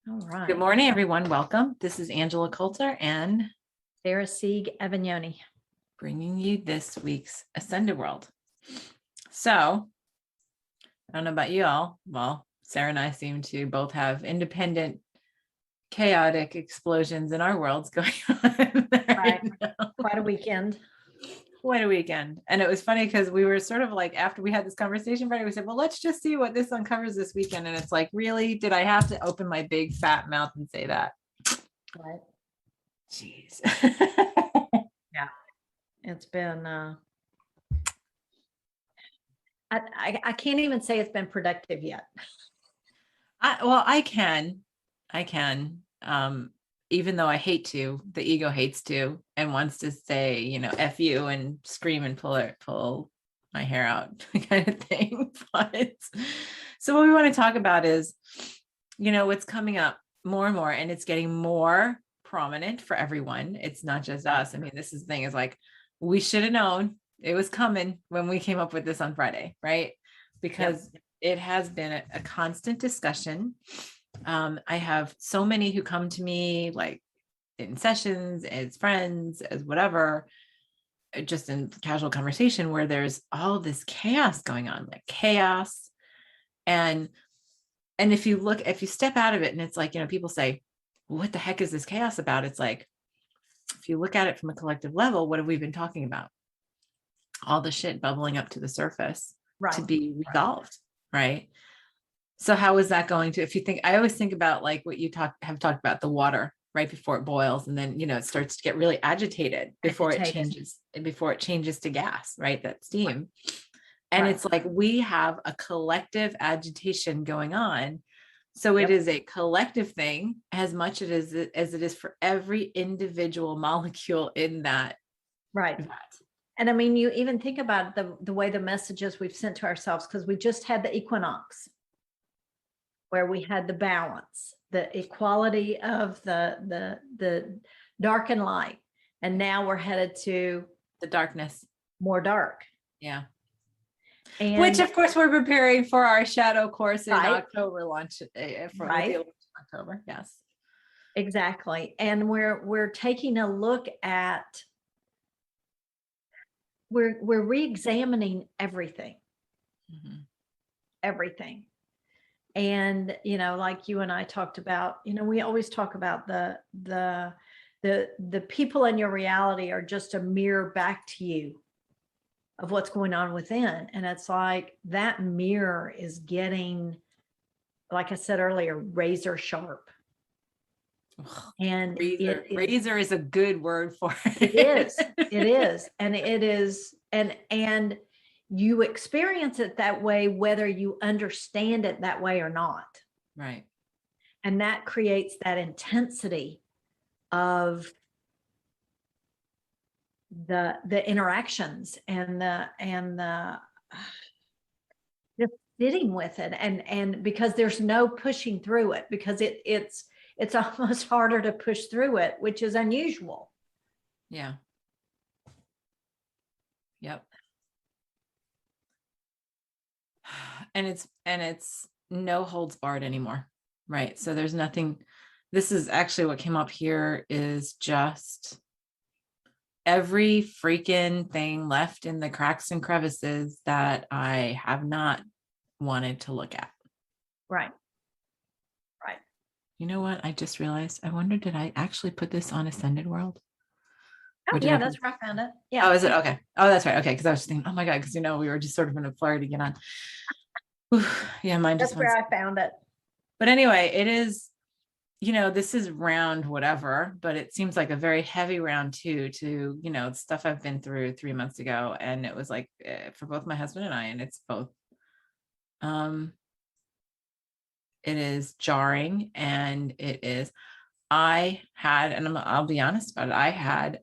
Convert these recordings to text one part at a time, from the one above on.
All right. Good morning, everyone. Welcome. This is Angela Coulter and Sarah Sieg Evagnoni. bringing you this week's Ascended World. So, I don't know about you all. Well, Sarah and I seem to both have independent, chaotic explosions in our worlds going on right now. Quite a weekend. What a weekend. And it was funny because we were sort of like, after we had this conversation Friday, we said, well, let's just see what this uncovers this weekend. And it's like, really? Did I have to open my big fat mouth and say that? Right. Jeez. Yeah. It's been I can't even say it's been productive yet. I can. Even though I hate to, the ego hates to and wants to say, F you and scream and pull my hair out kind of thing. But so what we want to talk about is, what's coming up more and more, and it's getting more prominent for everyone. It's not just us. I mean, this thing is like, we should have known it was coming when we came up with this on Friday, right? Because it has been a constant discussion. I have so many who come to me like in sessions, as friends, as whatever, just in casual conversation where there's all this chaos going on, like chaos. And if you step out of it and it's like, people say, well, what the heck is this chaos about? It's like, if you look at it from a collective level, what have we been talking about? All the shit bubbling up to the surface to be resolved, right? So how is that going to, if you think, I always think about like what you have talked about, the water right before it boils. And then, it starts to get really agitated before it changes to gas, right? That steam. And it's like, we have a collective agitation going on. So it is a collective thing as much as it is for every individual molecule in that. Right. And I mean, you even think about the way the messages we've sent to ourselves, because we just had the equinox where we had the balance, the equality of the dark and light. And now we're headed to the darkness, more dark. Yeah. And which of course we're preparing for our shadow course in October launch for October. Yes, exactly. And we're taking a look at, we're re-examining everything. Mm-hmm. Everything. And, like you and I talked about, we always talk about the people in your reality are just a mirror back to you of what's going on within. And it's like that mirror is getting, like I said earlier, razor sharp. And razor is a good word for it. It is. And it is. And you experience it that way, whether you understand it that way or not. Right. And that creates that intensity of the interactions and the just sitting with it. And because there's no pushing through it, because it's almost harder to push through it, which is unusual. Yeah. Yep. And it's no holds barred anymore. Right. So there's nothing. This is actually what came up here is just every freaking thing left in the cracks and crevices that I have not wanted to look at. Right. You know what? I just realized, I wonder, did I actually put this on Ascended World? Oh, yeah, that's where I found it. Yeah. Oh, is it? Okay. Oh, that's right. Okay. Because I was thinking, oh my God, because we were just sort of in a flurry to get on. Yeah, mine just where I found it. But anyway, it is, this is round whatever, but it seems like a very heavy round to stuff I've been through 3 months ago. And it was like for both my husband and I, and it's both, it is jarring, and I'll be honest about it. I had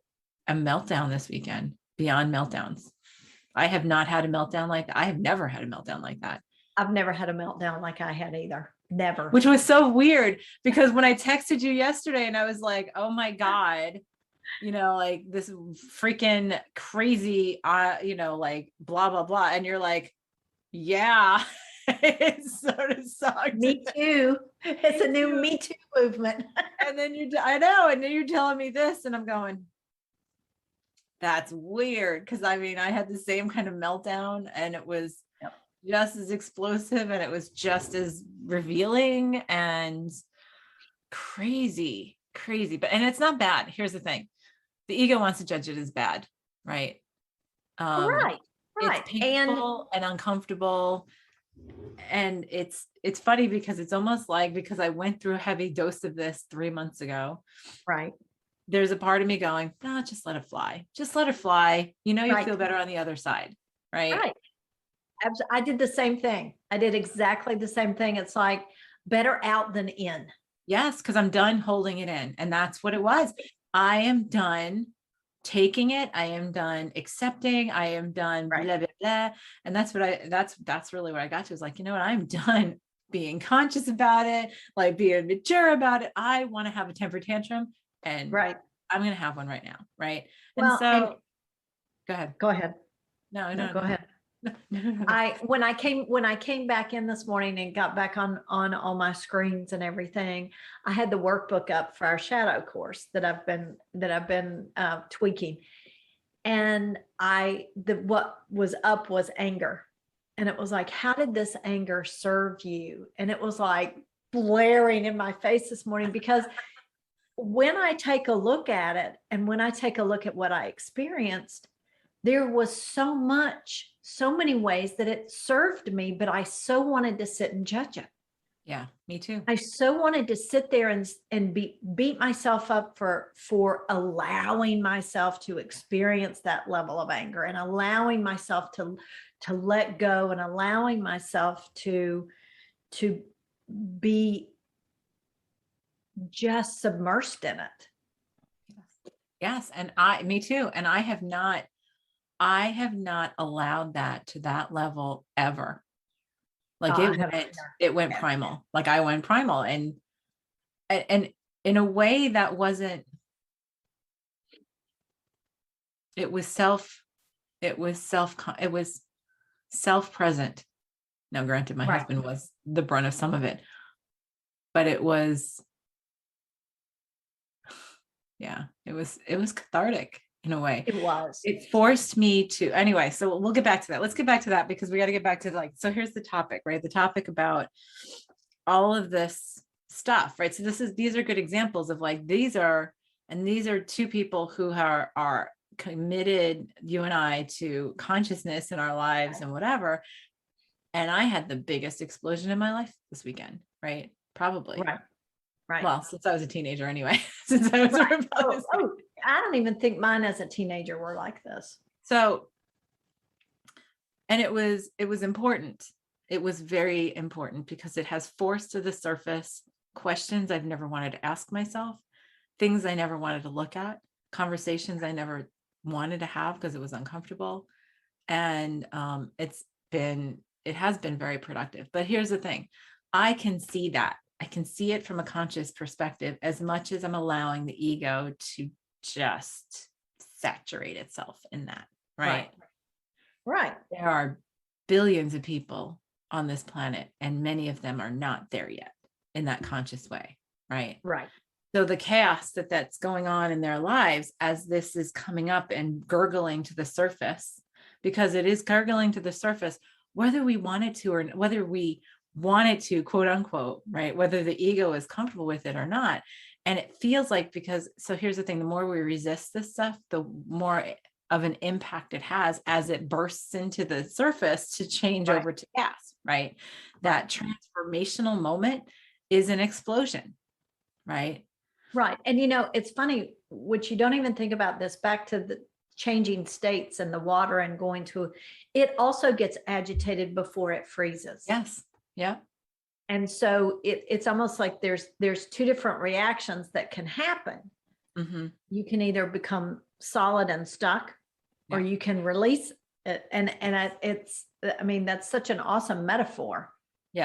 a meltdown this weekend beyond meltdowns. I have not had a meltdown like that. I have never had a meltdown like that. I've never had a meltdown like I had either. Never. Which was so weird, because when I texted you yesterday and I was like, oh my God, like this freaking crazy, like blah, blah, blah. And you're like, yeah. It sort of sucked. Me too. It's a new too. Me Too movement. And then I know, and then you're telling me this, and I'm going, that's weird. Cause I mean, I had the same kind of meltdown, and it was Yep. just as explosive, and it was just as revealing and crazy. But, and it's not bad. Here's the thing. The ego wants to judge it as bad, right? Right. It's painful and uncomfortable. And it's funny because it's almost like, because I went through a heavy dose of this 3 months ago, Right. there's a part of me going, no, just let it fly. Just let it fly. You know, you Right. feel better on the other side. Right. Right. I did the same thing. I did exactly the same thing. It's like better out than in. Yes. Because I'm done holding it in. And that's what it was. I am done taking it. I am done accepting. I am done Right. blah, blah, blah. And that's what that's really what I got to, is like, you know what? I'm done being conscious about it, like being mature about it. I want to have a temper tantrum, and Right. I'm going to have one right now. Right. Well, and so go ahead. Go ahead. No, Go ahead. No. When I came back in this morning and got back on all my screens and everything, I had the workbook up for our shadow course that I've been tweaking, and what was up was anger, and it was like, how did this anger serve you? And it was like blaring in my face this morning, because when I take a look at it, and when I take a look at what I experienced, there was so many ways that it served me, but I so wanted to sit and judge it. Yeah, me too. I so wanted to sit there and beat myself up for allowing myself to experience that level of anger, and allowing myself to let go, and allowing myself to be just submersed in it. Yes. And me too. And I have not allowed that to that level ever. Like it went primal. Like I went primal, and in a way that wasn't, it was self-present. Now, granted, my husband was the brunt of some of it, but it was, yeah, it was cathartic in a way. It was. It forced me to, anyway, so we'll get back to that. Let's get back to that, because we got to get back to, like, so here's the topic, right? The topic about all of this stuff, right? So these are good examples of, like, these are two people who are committed, you and I, to consciousness in our lives and whatever. And I had the biggest explosion in my life this weekend, right? Probably. Right. Well, since I was a teenager anyway, since I was I don't even think mine as a teenager were like this. So, and it was important. It was very important, because it has forced to the surface questions I've never wanted to ask myself, things I never wanted to look at, conversations I never wanted to have because it was uncomfortable. And it has been very productive. But here's the thing. I can see that. I can see it from a conscious perspective, as much as I'm allowing the ego to just saturate itself in that. Right. There are billions of people on this planet, and many of them are not there yet in that conscious way. Right. So the chaos that's going on in their lives, as this is coming up and gurgling to the surface, because it is gurgling to the surface, whether we want it to, or whether we want it to, quote unquote, right? Whether the ego is comfortable with it or not. And it feels like, so here's the thing, the more we resist this stuff, the more of an impact it has as it bursts into the surface to change over to gas, right? That transformational moment is an explosion, right? Right. And it's funny, which you don't even think about this, back to the changing states and the water and going to, it also gets agitated before it freezes. Yes. Yeah. And so it's almost like there's two different reactions that can happen. Mm-hmm. You can either become solid and stuck, or you can release it. And that's such an awesome metaphor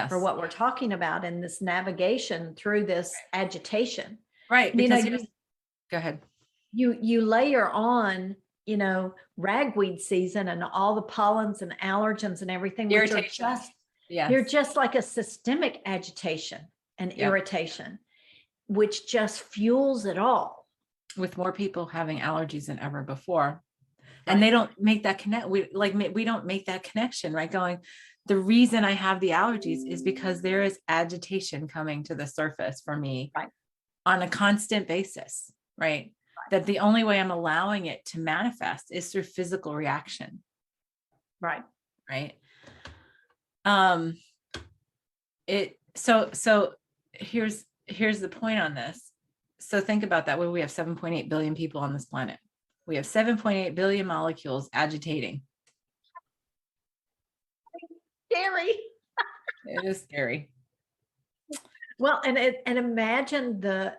for what we're talking about in this navigation through this agitation. Right. Because go ahead. You layer on, ragweed season and all the pollens and allergens and everything, which are just They're Yes. just like a systemic agitation and Yep. irritation, which just fuels it all. With more people having allergies than ever before. And Right. they don't make that we don't make that connection, right? Going, the reason I have the allergies is because there is agitation coming to the surface for me Right. on a constant basis, right? That the only way I'm allowing it to manifest is through physical reaction. Right. Right. So here's the point on this. So think about that. When we have 7.8 billion people on this planet, we have 7.8 billion molecules agitating. Scary. It is scary. Well, and imagine the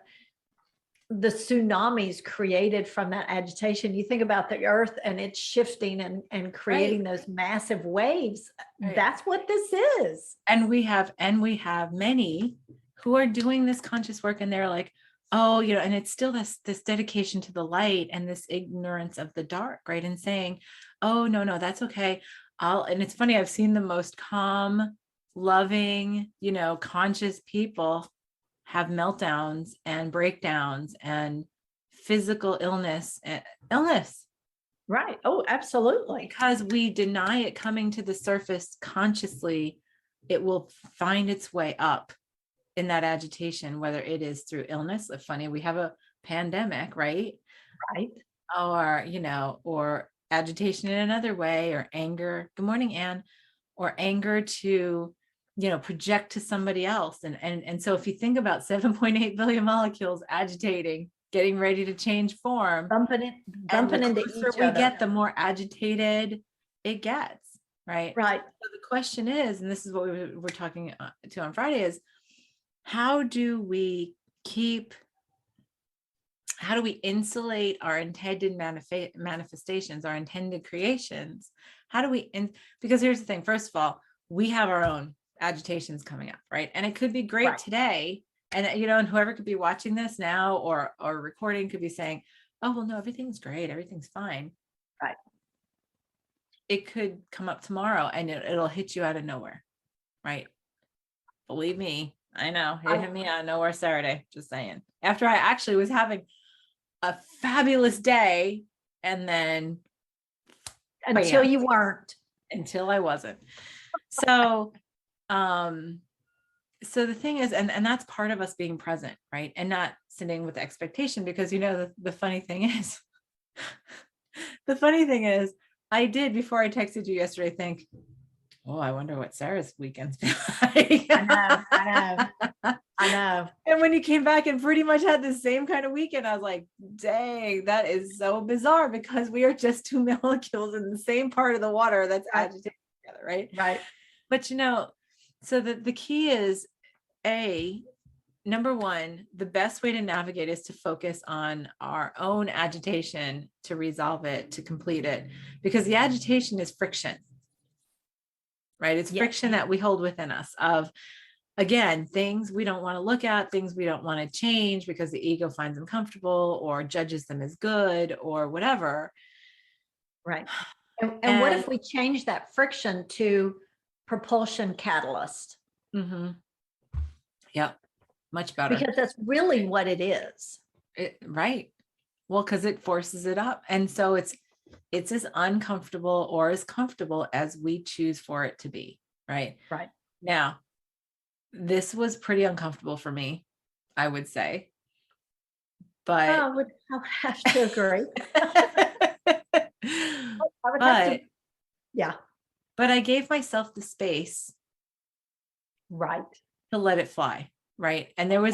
tsunamis created from that agitation. You think about the earth and it's shifting and creating those massive waves. Right. That's what this is. And we have many who are doing this conscious work, and they're like, oh, and it's still this dedication to the light and this ignorance of the dark, right? And saying, oh, no, that's okay. And it's funny, I've seen the most calm, loving, conscious people have meltdowns and breakdowns and physical illness. Right. Oh, absolutely. Because we deny it coming to the surface consciously, it will find its way up in that agitation, whether it is through illness. It's funny, we have a pandemic, right? Right. Or agitation in another way, or anger. Good morning, Anne. Or anger to, project to somebody else. And so if you think about 7.8 billion molecules agitating, getting ready to change form, bumping into each we other, get, the more agitated it gets, right? Right. So the question is, and this is what we were talking to on Friday, is how do we insulate our intended manifestations, our intended creations? How do we, because here's the thing, first of all, we have our own agitations coming up, right? And it could be great today. And, and whoever could be watching this now or recording could be saying, oh, well, no, everything's great. Everything's fine. Right. It could come up tomorrow and it'll hit you out of nowhere. Right. Believe me, I know it hit me out of nowhere Saturday, just saying, after I actually was having a fabulous day. And then until you weren't, until I wasn't. So, so the thing is, and that's part of us being present, right? And not sitting with the expectation, because, the funny thing is, I did, before I texted you yesterday, think, oh, I wonder what Sarah's weekend's been like. I know. And when you came back and pretty much had the same kind of weekend, I was like, dang, that is so bizarre, because we are just two molecules in the same part of the water that's agitating together, right? Right. But, so the key is, number one, the best way to navigate is to focus on our own agitation, to resolve it, to complete it, because the agitation is friction, right? It's friction that we hold within us of, again, things we don't want to look at, things we don't want to change because the ego finds them comfortable or judges them as good or whatever. Right. And what if we change that friction to propulsion catalyst? Mm-hmm. Yep. Much better. Because that's really what it is. Right. Well, because it forces it up. And so it's as uncomfortable or as comfortable as we choose for it to be. Right. Right. Now, this was pretty uncomfortable for me, I would say. But I would have to agree. But I gave myself the space, right, to let it fly, right? And there was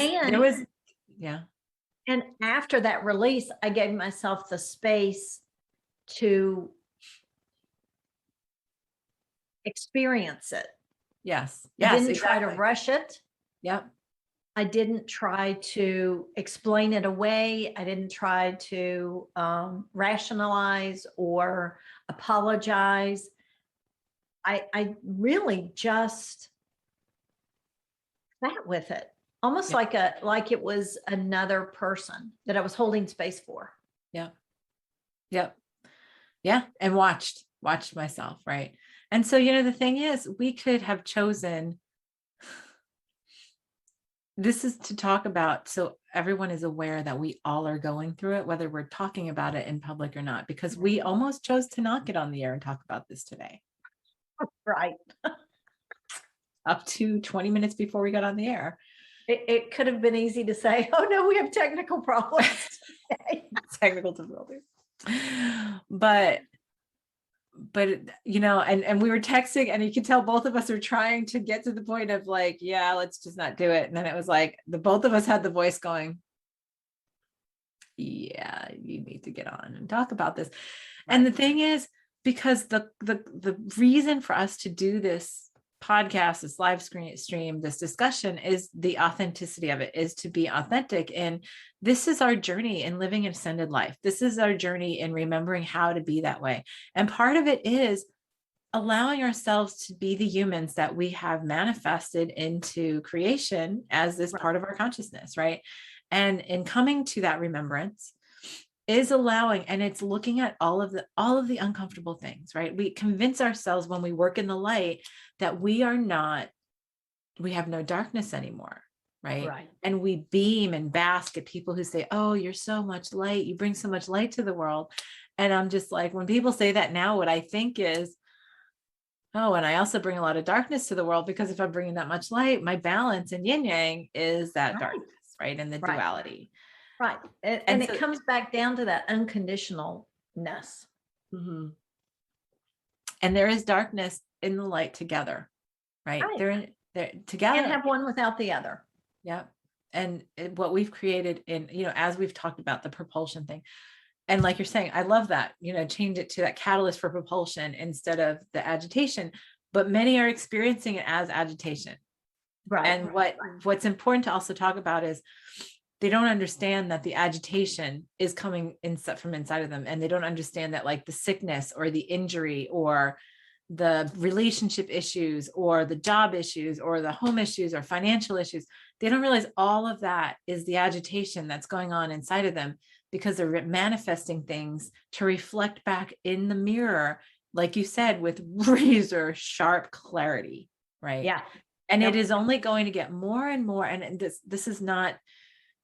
and after that release, I gave myself the space to experience it. Yes. I didn't try to rush it. Yep. I didn't try to explain it away. I didn't try to rationalize or apologize. I really just sat with it, almost like it was another person that I was holding space for. Yeah. And watched myself, right? And so, the thing is, we could have chosen, this is to talk about, so everyone is aware that we all are going through it, whether we're talking about it in public or not, because we almost chose to not get on the air and talk about this today. Right. Up to 20 minutes before we got on the air. It could have been easy to say, oh no, we have technical problems today. Technical difficulties. But and we were texting, and you could tell both of us were trying to get to the point of like, yeah, let's just not do it. And then it was like both of us had the voice going, yeah, you need to get on and talk about this. Right. And the thing is, because the reason for us to do this podcast, this live stream, this discussion is the authenticity of it, is to be authentic. And this is our journey in living an ascended life. This is our journey in remembering how to be that way. And part of it is allowing ourselves to be the humans that we have manifested into creation as this part of our consciousness, right? And in coming to that remembrance is allowing, and it's looking at all of the uncomfortable things, right? We convince ourselves when we work in the light that we have no darkness anymore, right? And we beam and bask at people who say, oh, you're so much light, you bring so much light to the world. And I'm just like, when people say that now, what I think is, oh, and I also bring a lot of darkness to the world, because if I'm bringing that much light, my balance in yin yang is that darkness, right? And the duality. Right. And so, it comes back down to that unconditionalness. Mm-hmm. And there is darkness in the light together, right? They're together. Can't have one without the other. Yeah. And what we've created in, as we've talked about the propulsion thing. And like you're saying, I love that, change it to that catalyst for propulsion instead of the agitation, but many are experiencing it as agitation. Right. And what's important to also talk about is they don't understand that the agitation is coming from inside of them. And they don't understand that, like, the sickness or the injury or the relationship issues or the job issues or the home issues or financial issues, they don't realize all of that is the agitation that's going on inside of them, because they're manifesting things to reflect back in the mirror, like you said, with razor sharp clarity, right? Yeah. And it is only going to get more and more. And this is not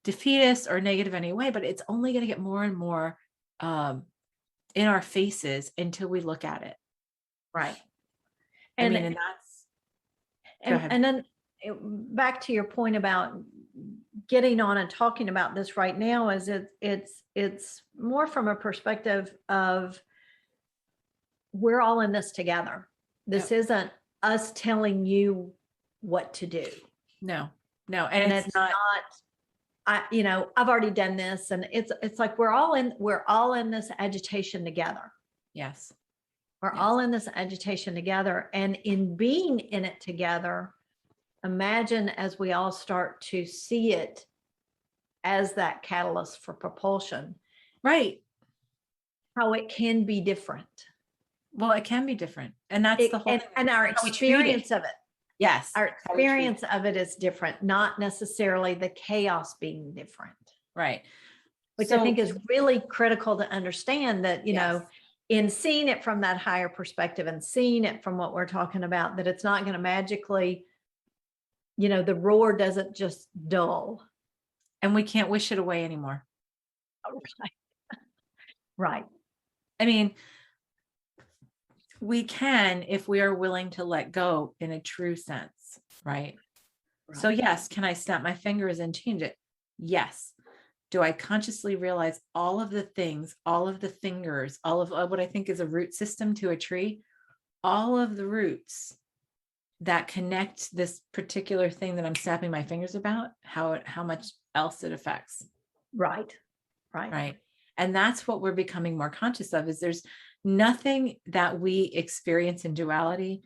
defeatist or negative in any way, but it's only going to get more and more in our faces until we look at it. Right. And then back to your point about getting on and talking about this right now, is it's more from a perspective of we're all in this together. This isn't us telling you what to do. No. And it's not I've already done this, and it's like we're all in this agitation together. Yes. We're all in this agitation together. And in being in it together, imagine as we all start to see it as that catalyst for propulsion. Right. How it can be different. Well, it can be different. And that's the whole and our experience of it. Yes. Our experience of it is different, not necessarily the chaos being different. Right. Which I think is really critical to understand, that, in seeing it from that higher perspective and seeing it from what we're talking about, that it's not going to magically, the roar doesn't just dull. And we can't wish it away anymore. Right. I mean, we can, if we are willing to let go in a true sense, right? So yes, can I snap my fingers and change it? Yes. Do I consciously realize all of the things, all of the fingers, all of what I think is a root system to a tree, all of the roots that connect this particular thing that I'm snapping my fingers about, how much else it affects. Right. And that's what we're becoming more conscious of, is there's nothing that we experience in duality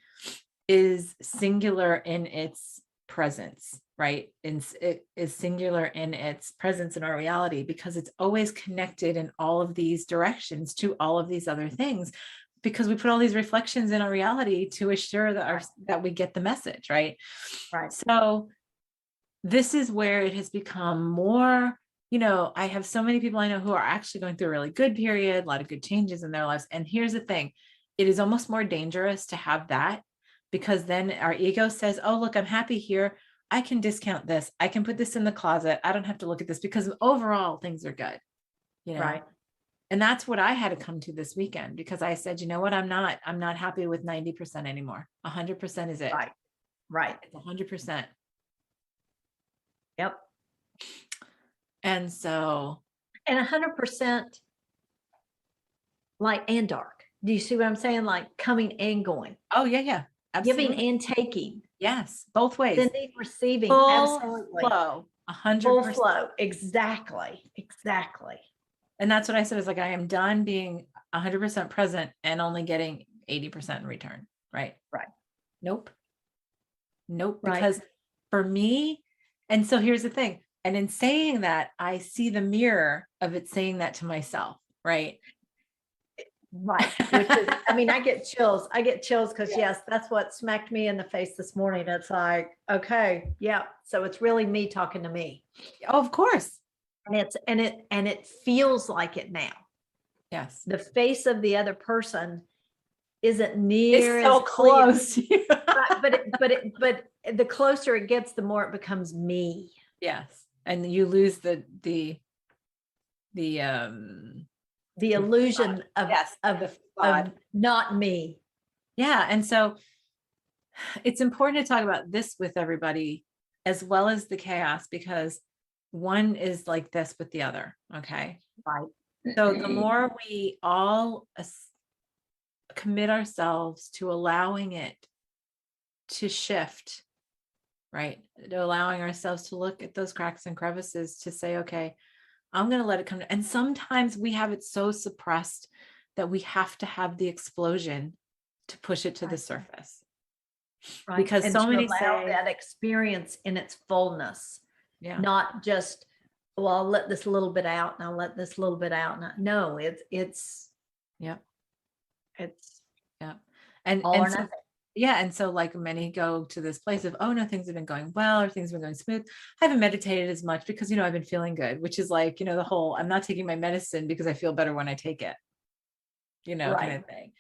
is singular in its presence, right? And it is singular in its presence in our reality, because it's always connected in all of these directions to all of these other things, because we put all these reflections in our reality to assure that that we get the message, right? So this is where it has become more, I have so many people I know who are actually going through a really good period, a lot of good changes in their lives. And here's the thing, it is almost more dangerous to have that, because then our ego says, oh, look, I'm happy here. I can discount this. I can put this in the closet. I don't have to look at this because overall things are good, you know? Right. And that's what I had to come to this weekend, because I said, you know what? I'm not happy with 90% anymore. 100% is it. Right. Right. It's 100%. Yep. And so. And 100% light and dark. Do you see what I'm saying? Like coming and going, Oh yeah. Absolutely. giving and taking. Yes. Both ways. Sending, receiving. Full Absolutely. flow. 100%. Full flow. Exactly. Exactly. And that's what I said, is like, I am done being 100% present and only getting 80% in return. Right. Right. Nope. Right. Because for me, and so here's the thing. And in saying that, I see the mirror of it saying that to myself. Right. Right. Which is, I mean, I get chills because yes, that's what smacked me in the face this morning. It's like, okay, yeah. So it's really me talking to me. Oh, of course. And it feels like it now. Yes. The face of the other person isn't near It's so as clear. close. but the closer it gets, the more it becomes me. Yes. And you lose the illusion of, yes, of not me. Yeah. And so it's important to talk about this with everybody, as well as the chaos, because one is like this with the other. Okay. Right. So the more we all commit ourselves to allowing it to shift, right? To allowing ourselves to look at those cracks and crevices, to say, okay, I'm going to let it come. And sometimes we have it so suppressed that we have to have the explosion to push it to the surface. Right. Because and so many allow say that experience in its fullness. Yeah. Not just, well, I'll let this little bit out and I'll let this little bit out. No, it's yeah. It's yeah. And all or so, nothing. Yeah. And so like many go to this place of, oh no, things have been going well, or things have been going smooth. I haven't meditated as much because, I've been feeling good, which is like, the whole, I'm not taking my medicine because I feel better when I take it, Right. kind of thing.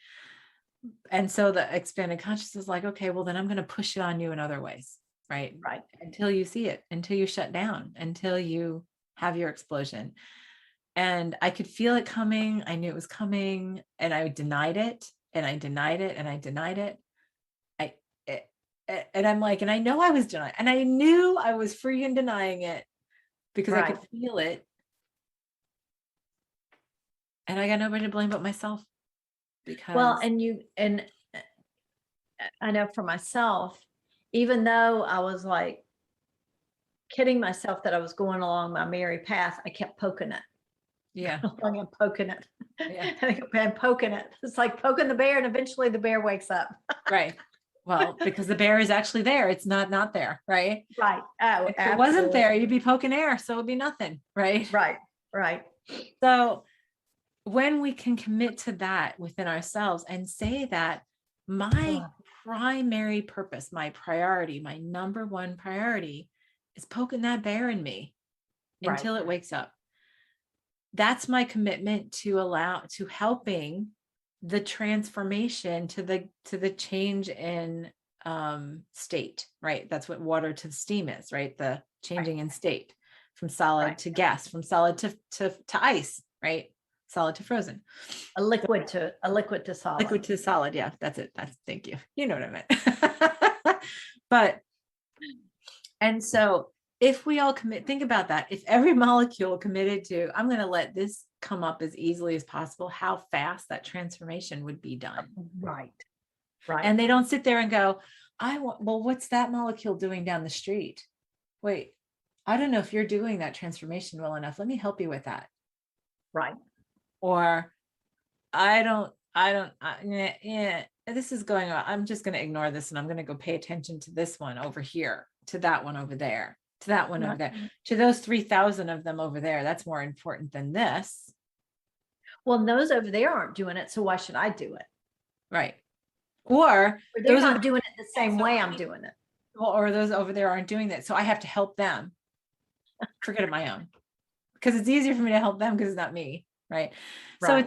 And so the expanded consciousness is like, okay, well then I'm going to push it on you in other ways. Right. Right. Until you see it, until you shut down, until you have your explosion. And I could feel it coming. I knew it was coming, and I denied it, and I denied it, and I denied it. And I'm like, and I know I was denying, and I knew I was freaking denying it because I could feel it. And I got nobody to blame but myself. Because and I know for myself, even though I was like kidding myself that I was going along my merry path, I kept poking it. Yeah. I'm poking it. Yeah. And poking it. It's like poking the bear, and eventually the bear wakes up. Right. Well, because the bear is actually there. It's not there. Right. Right. Oh, if it wasn't there, you'd be poking air. So it'd be nothing. Right. Right. Right. So when we can commit to that within ourselves and say that my primary purpose, my priority, my number one priority is poking that bear in me until it wakes up. That's my commitment to helping the transformation, to the change in state, right? That's what water to steam is, right? The changing in state from solid to gas, from solid to ice, right? Solid to frozen. A liquid to solid. Liquid to solid. Yeah, that's it. Thank you. You know what I meant. And so if we all think about that, if every molecule committed to, I'm going to let this come up as easily as possible, how fast that transformation would be done. Right. Right. And they don't sit there and go, well, what's that molecule doing down the street? Wait, I don't know if you're doing that transformation well enough. Let me help you with that. Right. Or this is going on. I'm just going to ignore this, and I'm going to go pay attention to this one over here, to that one over there, to that one over there, to those 3,000 of them over there. That's more important than this. Well, those over there aren't doing it, so why should I do it? Right. Or they're not doing it the same way I'm doing it. Well, or those over there aren't doing that, so I have to help them. Forget it my own, because it's easier for me to help them because it's not me. Right. So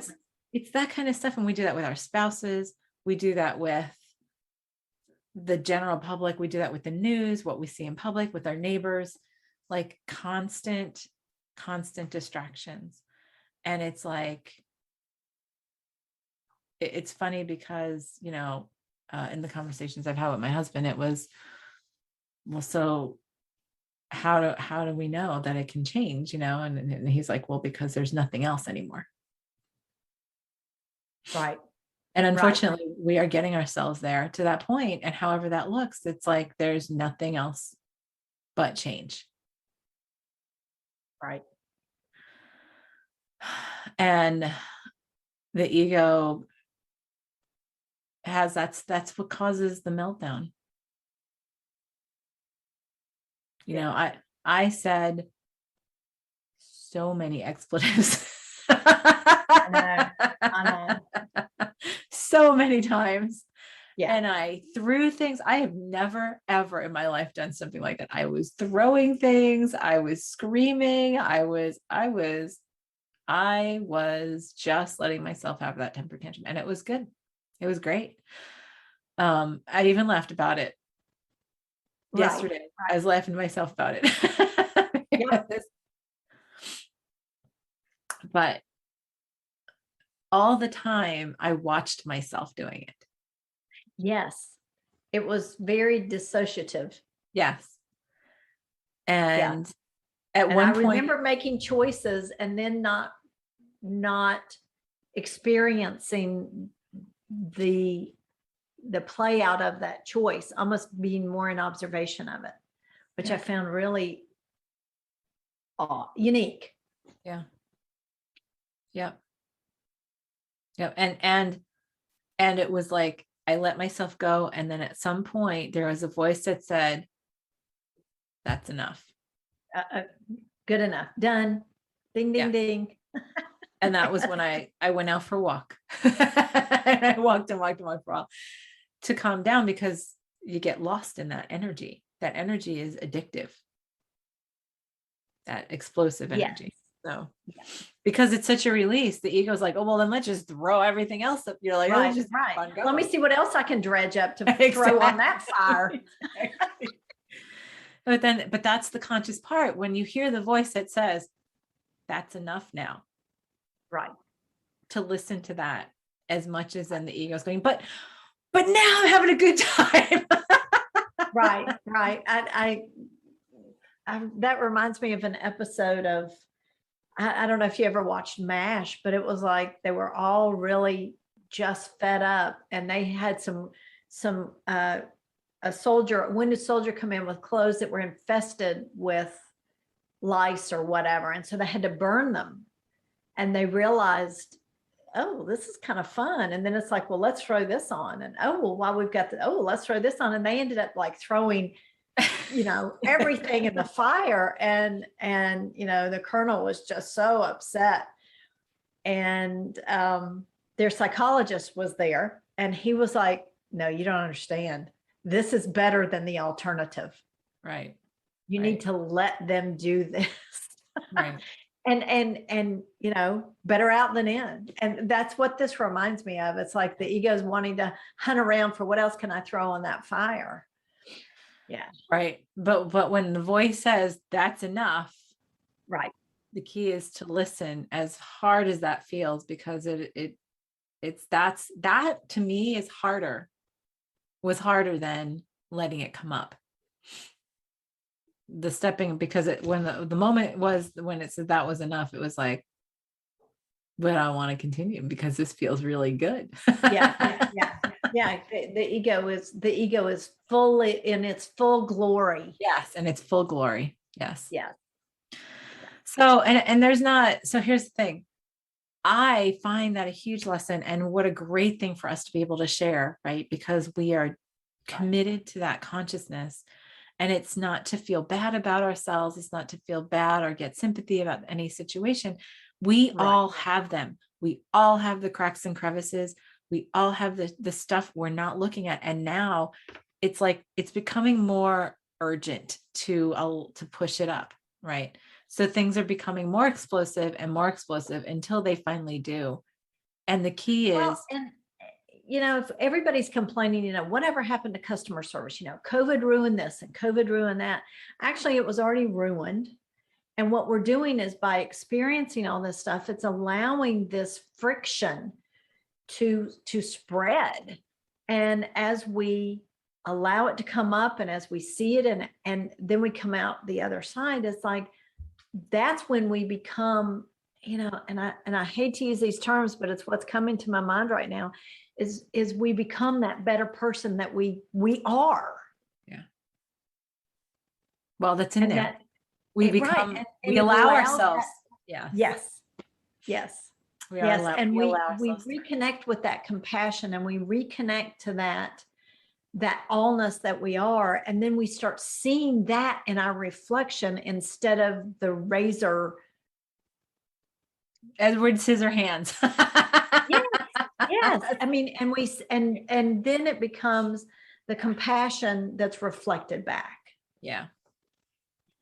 it's that kind of stuff. And we do that with our spouses. We do that with the general public. We do that with the news, what we see in public, with our neighbors, like constant distractions. And it's like, it's funny because, you know, in the conversations I've had with my husband, it was, well, so how do we know that it can change, you know? And he's like, well, because there's nothing else anymore. Right. And unfortunately, we are getting ourselves there to that point. And however that looks, it's like there's nothing else but change. Right. And the ego has, that's what causes the meltdown. You know, I said so many expletives. I know. So many times. Yeah. And I threw things. I have never, ever in my life done something like that. I was throwing things. I was screaming. I was just letting myself have that temper tantrum. And it was good. It was great. I even laughed about it yesterday. Right. I was laughing to myself about it. Yes. But all the time I watched myself doing it. Yes. It was very dissociative. Yes. And at one point, I remember making choices and then not experiencing the play out of that choice, almost being more in observation of it, which I found really unique. Yeah. Yep. Yep. And it was like, I let myself go. And then at some point there was a voice that said, that's enough. Good enough. Done. Ding, ding, ding. And that was when I went out for a walk. And I walked for a while to calm down, because you get lost in that energy. That energy is addictive. That explosive energy. So because it's such a release, the ego's like, oh, well, then let's just throw everything else up. You're like, right, oh, just let me see what else I can dredge up to throw on that fire. But that's the conscious part. When you hear the voice that says, that's enough now. Right. To listen to that as much as then the ego's going, but now I'm having a good time. Right. I that reminds me of an episode of, I don't know if you ever watched MASH, but it was like they were all really just fed up, and they had a wounded soldier come in with clothes that were infested with lice or whatever, and so they had to burn them. And they realized, oh, this is kind of fun. And then it's like, well, let's throw this on, and oh, well, while we've got let's throw this on, and they ended up like throwing everything in the fire. And the colonel was just so upset. And their psychologist was there, and he was like, no, you don't understand. This is better than the alternative. Right. You need to let them do this. Right. And better out than in. And that's what this reminds me of. It's like the ego's wanting to hunt around for what else can I throw on that fire. Yeah. Right. But when the voice says that's enough, right. The key is to listen, as hard as that feels, because that to me was harder than letting it come up. The stepping, because when the moment was when it said that was enough, it was like, but I want to continue because this feels really good. Yeah. The ego is fully in its full glory. Yes. And it's full glory. Yes. Yeah. So, and there's not, so here's the thing. I find that a huge lesson, and what a great thing for us to be able to share, right? Because we are committed to that consciousness, and it's not to feel bad about ourselves. It's not to feel bad or get sympathy about any situation. We all have them. We all have the cracks and crevices. We all have the stuff we're not looking at. And now it's like, it's becoming more urgent to push it up. Right. So things are becoming more explosive until they finally do. And the key Well, is, and if everybody's complaining, whatever happened to customer service, COVID ruined this and COVID ruined that. Actually, it was already ruined. And what we're doing is, by experiencing all this stuff, it's allowing this friction to spread. And as we allow it to come up, and as we see it, and then we come out the other side, it's like, that's when we become, and I hate to use these terms, but it's what's coming to my mind right now, is we become that better person that we are. yeah. Well, that's in And there. that, We right, become, and we it allow allows ourselves. that- Yes. yes. We Yes, allow, and we we allow ourselves to- reconnect with that compassion, and we reconnect to that allness that we are, and then we start seeing that in our reflection instead of the razor. Edward Scissorhands. Yes. I mean, and then it becomes the compassion that's reflected back. Yeah.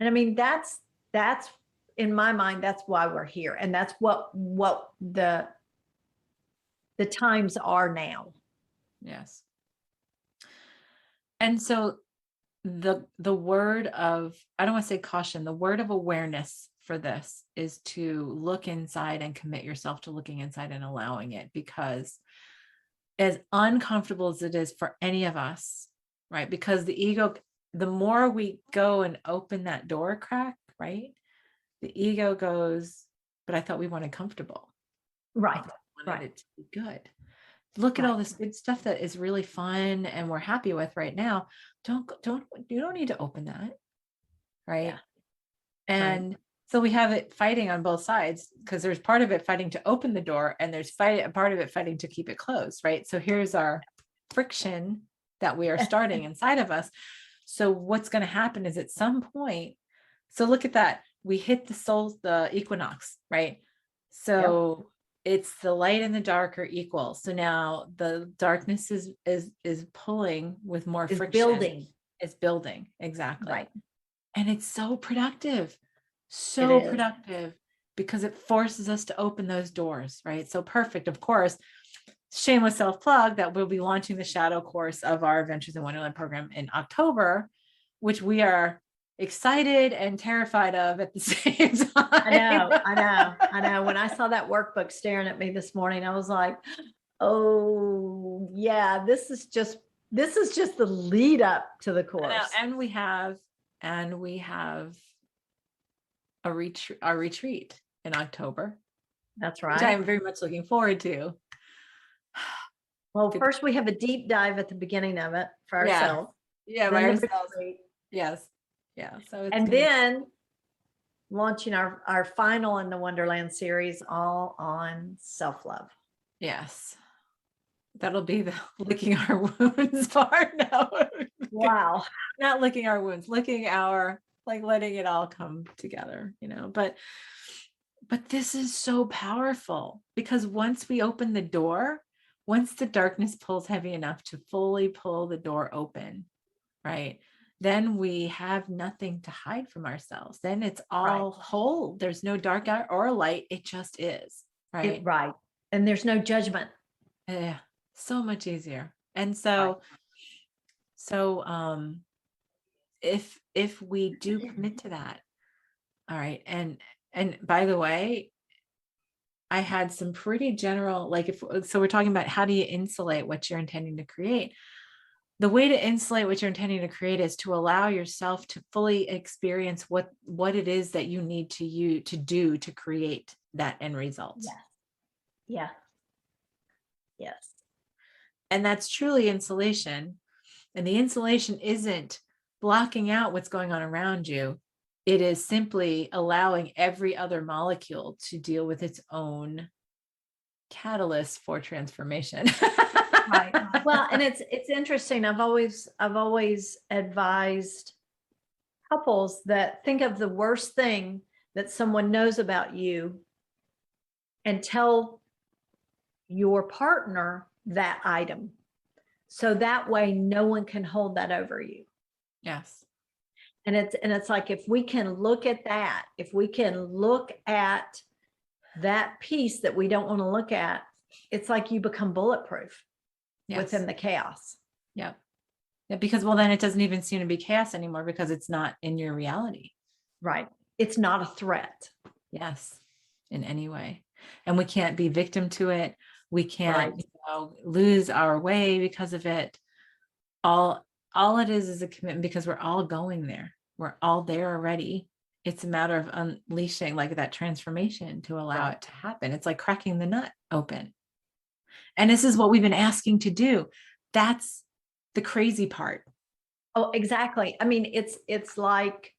And I mean, that's in my mind, that's why we're here, and that's what the times are now. Yes. And so the word of, I don't want to say caution, the word of awareness for this is to look inside and commit yourself to looking inside and allowing it, because as uncomfortable as it is for any of us, right? Because the ego, the more we go and open that door crack, right? The ego goes, but I thought we wanted comfortable. Right. I wanted Right. it to be good. Look at Right. all this good stuff that is really fun and we're happy with right now. You don't need to open that. Right. Yeah. And so we have it fighting on both sides, because there's part of it fighting to open the door, and there's part of it fighting to keep it closed. Right. So here's our friction that we are starting inside of us. So what's going to happen is, at some point, so look at that. We hit the equinox, right? So it's the light and the dark are equal. So now the darkness is pulling with more It's friction. building. It's building. Exactly. Right. And it's so productive, because it forces us to open those doors, right? So perfect. Of course, shameless self-plug that we'll be launching the shadow course of our Adventures in Wonderland program in October, which we are excited and terrified of at the same time. I know. When I saw that workbook staring at me this morning, I was like, oh yeah, this is just the lead up to the course. And we have a retreat in October. That's right. Which I am very much looking forward to. Well, first we have a deep dive at the beginning of it for ourselves. Yeah, by ourselves. Yes. Yeah. So and then launching our final in the Wonderland series, all on self-love. Yes. That'll be the licking our wounds part. No. Wow. Not licking our wounds, letting it all come together, but this is so powerful, because once we open the door, once the darkness pulls heavy enough to fully pull the door open, right? Then we have nothing to hide from ourselves. Then it's all whole. There's no dark or light. It just is. Right. Right. And there's no judgment. Yeah. So much easier. And so if we do commit to that, all right. And by the way, I had some pretty general, so we're talking about how do you insulate what you're intending to create. The way to insulate what you're intending to create is to allow yourself to fully experience what it is that you need to do to create that end result. Yes. Yeah. Yes. And that's truly insulation. And the insulation isn't blocking out what's going on around you. It is simply allowing every other molecule to deal with its own catalyst for transformation. Right. Well, and it's interesting. I've always advised couples that think of the worst thing that someone knows about you and tell your partner that item. So that way no one can hold that over you. Yes. And it's like, if we can look at that, if we can look at that piece that we don't want to look at it's like you become bulletproof Yes. within the chaos. Yep. Yeah, because well, then it doesn't even seem to be chaos anymore because it's not in your reality. Right. It's not a threat. Yes, in any way. And we can't be victim to it. We can't, lose our way because of it. All it is a commitment because we're all going there. We're all there already. It's a matter of unleashing like that transformation to allow it to happen. It's like cracking the nut open. And this is what we've been asking to do. That's the crazy part. Oh, exactly. I mean, it's like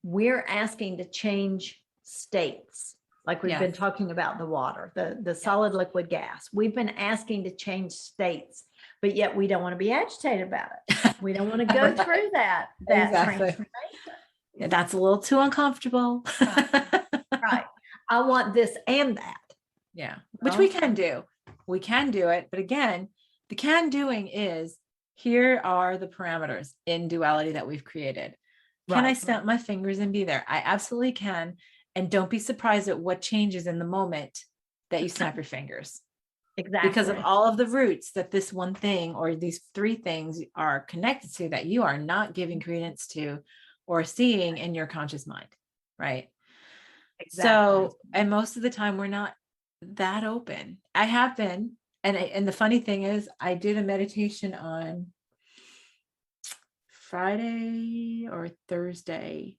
we're asking to change states. Like we've been talking about the water, the solid liquid gas. We've been asking to change states, but yet we don't want to be agitated about it. We don't want to go through that transformation. Yeah, that's a little too uncomfortable. Right. I want this and that. Yeah, which we can do. We can do it. But again, the can doing is here are the parameters in duality that we've created. Can I snap my fingers and be there? I absolutely can. And don't be surprised at what changes in the moment that you snap your fingers. Exactly. Because of all of the roots that this one thing or these three things are connected to that you are not giving credence to or seeing in your conscious mind. Right. Exactly. So, and most of the time we're not that open. I have been. And the funny thing is I did a meditation on Friday or Thursday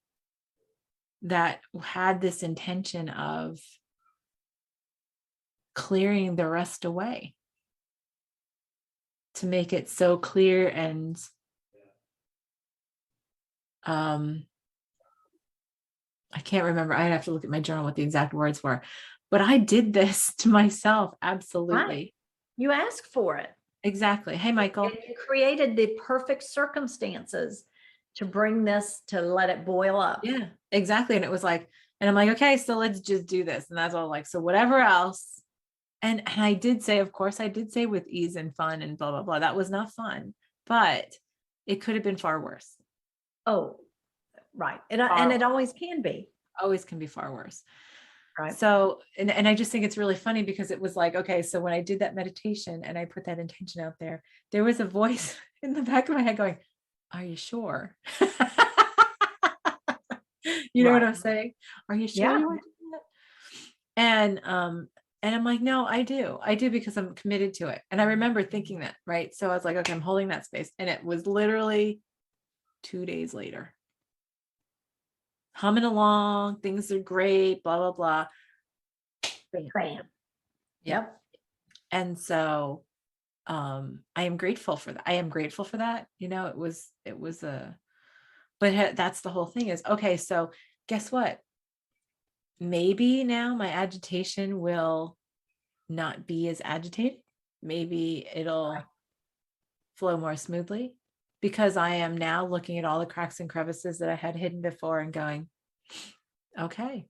that had this intention of clearing the rest away to make it so clear and I can't remember. I'd have to look at my journal what the exact words were, but I did this to myself. Absolutely. Right. You asked for it. Exactly. Hey, Michael. You created the perfect circumstances to bring this, to let it boil up. Yeah, exactly. And it was like, and I'm like, okay, so let's just do this. And that's all like, so whatever else. And I did say, of course, I did say with ease and fun and blah, blah, blah. That was not fun, but it could have been far worse. Oh, right. And it always can be. Always can be far worse. Right. So, and I just think it's really funny because it was like, okay, so when I did that meditation and I put that intention out there, there was a voice in the back of my head going, are you sure? You know what I'm saying? Are you sure you want to do that? And I'm like, no, I do because I'm committed to it. And I remember thinking that, right? So I was like, okay, I'm holding that space. And it was literally 2 days later. Humming along, things are great, blah, blah, blah. Bam. Yep. And so I am grateful for that. I am grateful for that. You know, it was but that's the whole thing is, okay, so guess what? Maybe now my agitation will not be as agitated. Maybe it'll flow more smoothly because I am now looking at all the cracks and crevices that I had hidden before and going, okay,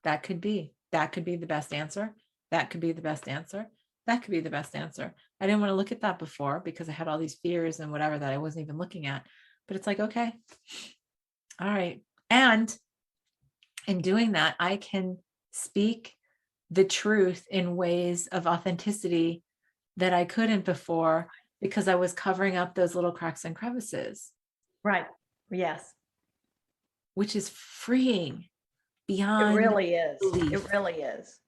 that could be the best answer. That could be the best answer. That could be the best answer. I didn't want to look at that before because I had all these fears and whatever that I wasn't even looking at, but it's like, okay, all right. And in doing that, I can speak the truth in ways of authenticity that I couldn't before because I was covering up those little cracks and crevices. Right. Yes. Which is freeing beyond. It really is. belief. It really is.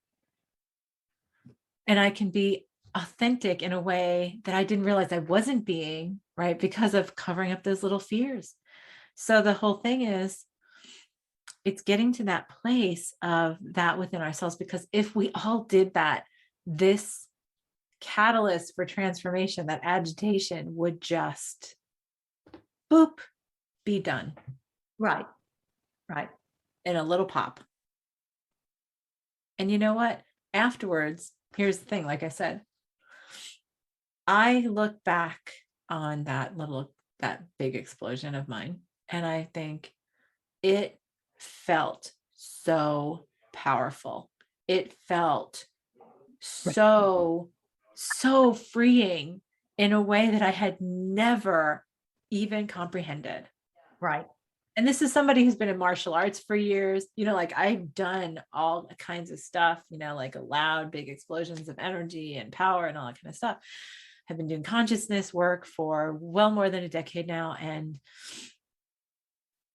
And I can be authentic in a way that I didn't realize I wasn't being, right? Because of covering up those little fears. So the whole thing is, it's getting to that place of that within ourselves, because if we all did that, this catalyst for transformation, that agitation would just boop, be done. Right. Right. In a little pop. And you know what? Afterwards, here's the thing, like I said, I look back on that big explosion of mine, and I think it felt so powerful. It felt so freeing in a way that I had never even comprehended. Right. And this is somebody who's been in martial arts for years, like I've done all kinds of stuff, like allowed big explosions of energy and power and all that kind of stuff. I've been doing consciousness work for well more than a decade now, and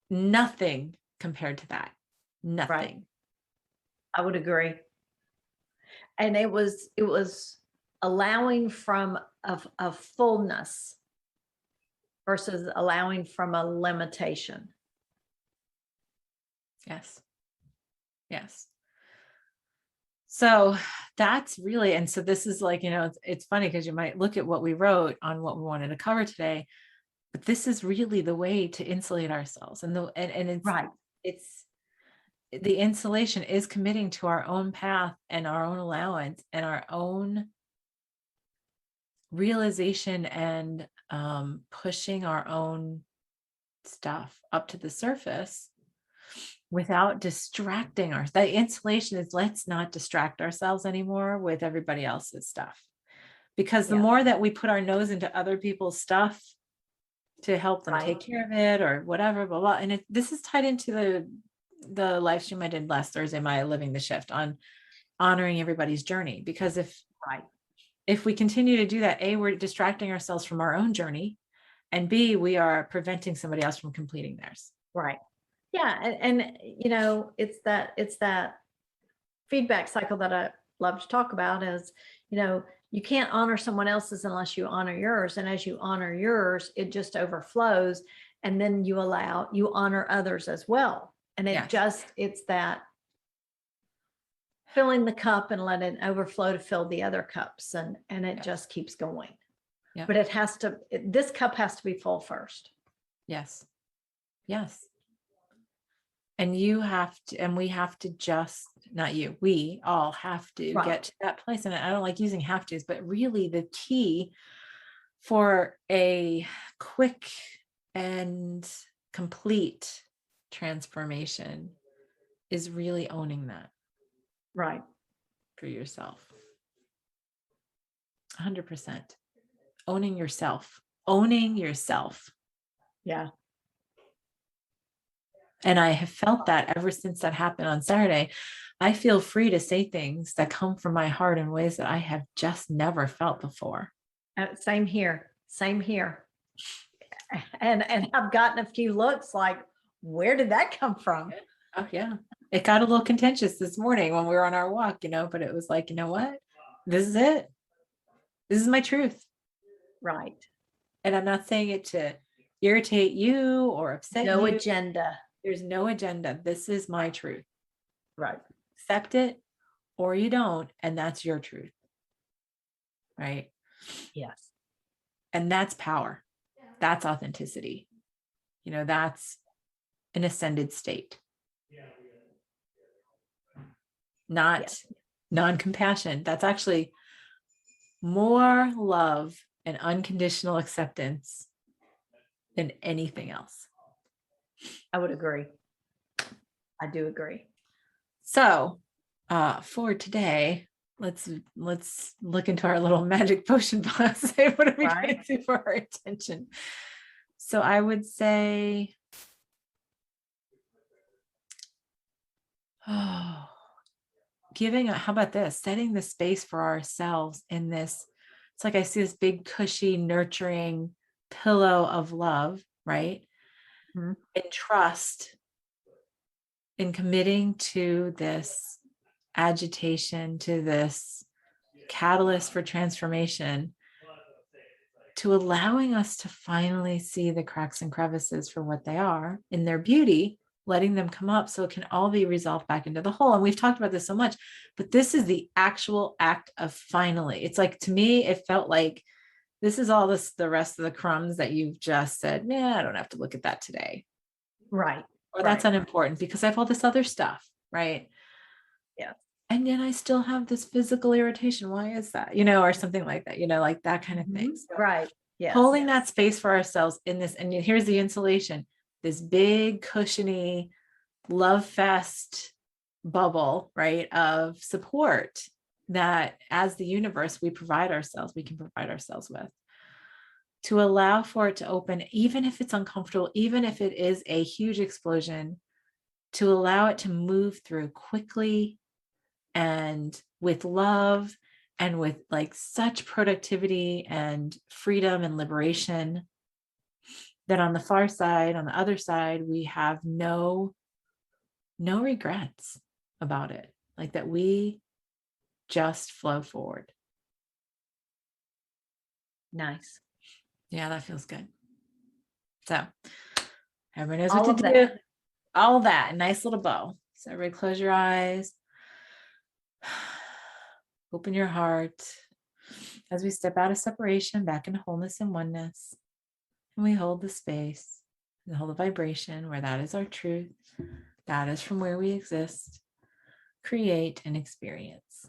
nothing compared to that. Nothing. Right. I would agree. And it was allowing from a fullness versus allowing from a limitation. Yes. Yes. So that's really, and so this is like, it's funny because you might look at what we wrote on what we wanted to cover today, but this is really the way to insulate ourselves. And it's Right. It's the insulation is committing to our own path and our own allowance and our own realization and pushing our own stuff up to the surface without distracting ourselves. The insulation is, let's not distract ourselves anymore with everybody else's stuff. Because the Yeah. more that we put our nose into other people's stuff to help them take care of it or whatever, blah, blah. And this is tied into the live stream I did last Thursday, my Living the Shift, on honoring everybody's journey. Because if we continue to do that, A, we're distracting ourselves from our own journey, and B, we are preventing somebody else from completing theirs. Right. Yeah. And it's that feedback cycle that I love to talk about is, you can't honor someone else's unless you honor yours. And as you honor yours, it just overflows. And then you honor others as well. And it's that filling the cup and let it overflow to fill the other cups. And it just keeps going. Yeah. But this cup has to be full first. Yes. Yes. And you have to, and we have to just, not you, we all have to get to that place. And I don't like using have to's, but really the key for a quick and complete transformation is really owning that. Right. For yourself. 100%. Owning yourself. Owning yourself. Yeah. And I have felt that ever since that happened on Saturday. I feel free to say things that come from my heart in ways that I have just never felt before. Same here. And I've gotten a few looks like, where did that come from? Oh yeah. It got a little contentious this morning when we were on our walk, but it was like, you know what? This is it. This is my truth. Right. And I'm not saying it to irritate you or upset you. No agenda. There's no agenda. This is my truth. Right. Accept it or you don't. And that's your truth. Right. Yes. And that's power. That's authenticity. That's an ascended state. Not non-compassion. That's actually more love and unconditional acceptance than anything else. I would agree. I do agree. So for today, let's look into our little magic potion box. What are we going to do for our attention? So I would say, how about this? Setting the space for ourselves in this. It's like I see this big, cushy, nurturing pillow of love, right? Mm-hmm. And trust in committing to this agitation, to this catalyst for transformation, to allowing us to finally see the cracks and crevices for what they are in their beauty, letting them come up so it can all be resolved back into the whole. And we've talked about this so much, but this is the actual act of finally. It's like, to me, it felt like this is all the rest of the crumbs that you've just said, nah, I don't have to look at that today. Right. Or that's unimportant because I have all this other stuff. Right. Yeah. And yet I still have this physical irritation. Why is that? Or something like that, like that kind of thing. So right. Yeah. Holding that space for ourselves in this. And here's the insulation, this big cushiony love fest bubble, right, of support that as the universe we can provide ourselves with. to allow for it to open, even if it's uncomfortable, even if it is a huge explosion, to allow it to move through quickly and with love and with like such productivity and freedom and liberation, that on the far side, on the other side, we have no regrets about it. Like that we just flow forward. Nice. Yeah, that feels good. So everybody knows All what of to do. that. All of that, nice little bow. So everybody close your eyes. Open your heart as we step out of separation back into wholeness and oneness. And we hold the space and hold the vibration where that is our truth. That is from where we exist, create, and experience.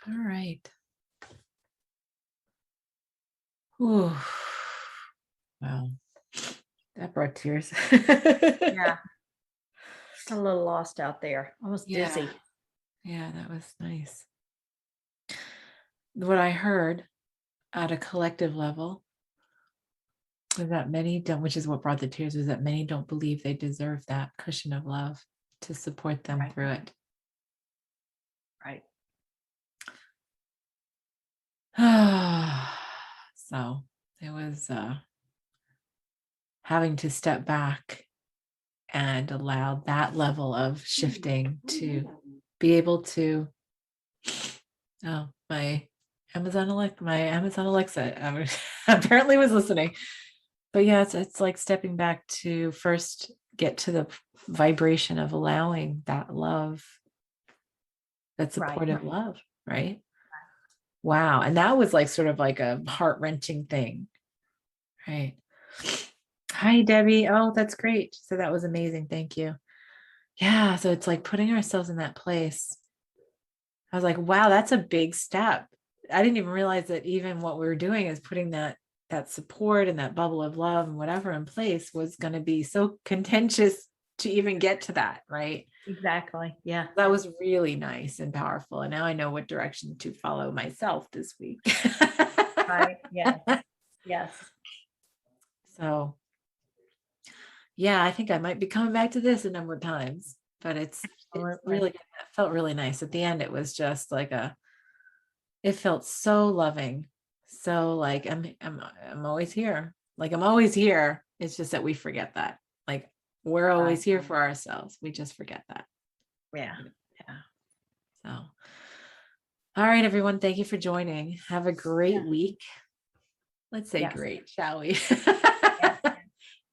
All right. Ooh. Wow. That brought tears. Yeah. A little lost out there. I was Yeah. dizzy. Yeah, that was nice. What I heard at a collective level was that many don't, which is what brought the tears, was that many don't believe they deserve that cushion of love to support them Right. through it. Right. So it was having to step back and allow that level of shifting to be able to, oh, my Amazon Alexa apparently was listening. But yeah, it's like stepping back to first get to the vibration of allowing that love, that Right. supportive love, right? Wow. And that was like sort of like a heart-wrenching thing, right? Hi, Debbie. Oh, that's great. So that was amazing. Thank you. Yeah. So it's like putting ourselves in that place. I was like, wow, that's a big step. I didn't even realize that even what we were doing is putting that support and that bubble of love and whatever in place was going to be so contentious to even get to that, right? Exactly. Yeah. That was really nice and powerful. And now I know what direction to follow myself this week. Right. Yes. Yes. So yeah, I think I might be coming back to this a number of times, but it's Absolutely. really, it felt really nice. At the end, it was just like it felt so loving. So like I'm always here. Like I'm always here. It's just that we forget that. Like we're always here for ourselves. We just forget that. Yeah. Yeah. So all right, everyone. Thank you for joining. Have a great week. Let's say Yes. great, shall we? Yes.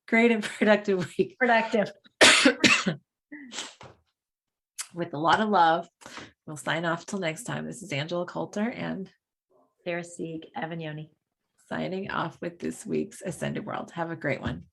Great and productive week. Productive. With a lot of love. We'll sign off till next time. This is Angela Coulter and Sarah Sieg, Avignoni. signing off with this week's Ascended World. Have a great one.